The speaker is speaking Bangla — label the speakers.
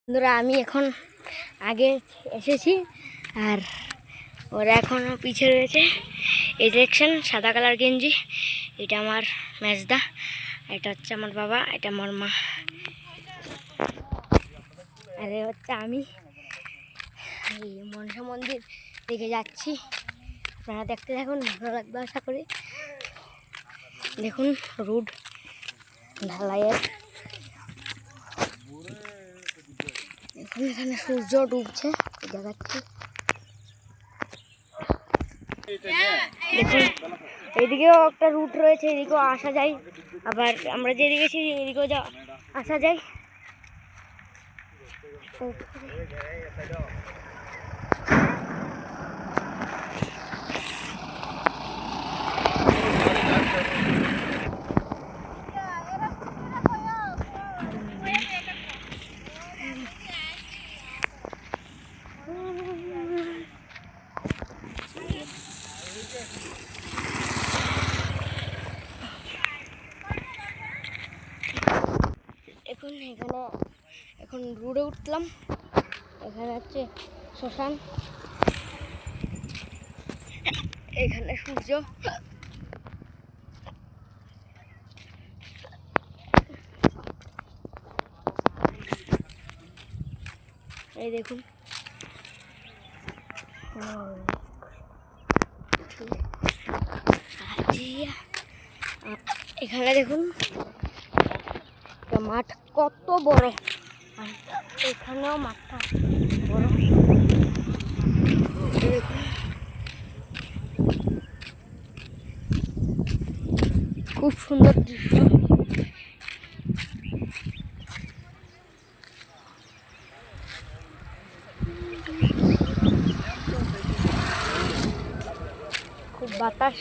Speaker 1: বন্ধুরা আমি এখন আগে এসেছি আর ওরা এখনও পিছে রয়েছে। এই দেখছেন সাদা কালার গেঞ্জি, এটা আমার মেজদা, এটা হচ্ছে আমার বাবা, এটা আমার মা, আর হচ্ছে আমি এই মনসা মন্দির দিকে যাচ্ছি। আপনারা দেখতে থাকুন, ভালো লাগবে আশা করি। দেখুন রোড ঢালাইয়ের, এখন এখানে সূর্য ডুবছে দেখাচ্ছি। দেখুন এইদিকেও একটা রুট রয়েছে, এদিকেও আসা যায়, আবার আমরা যেদিকে গেছি এদিকেও আসা যায়। এখন রোডে উঠলাম, এখানে হচ্ছে শ্মশান, এখানে সূর্য, এই দেখুন এখানে দেখুন মাঠ কত বড়, আর এখানেও মাঠটা বড়। খুব সুন্দর দৃশ্য। খুব বাতাস।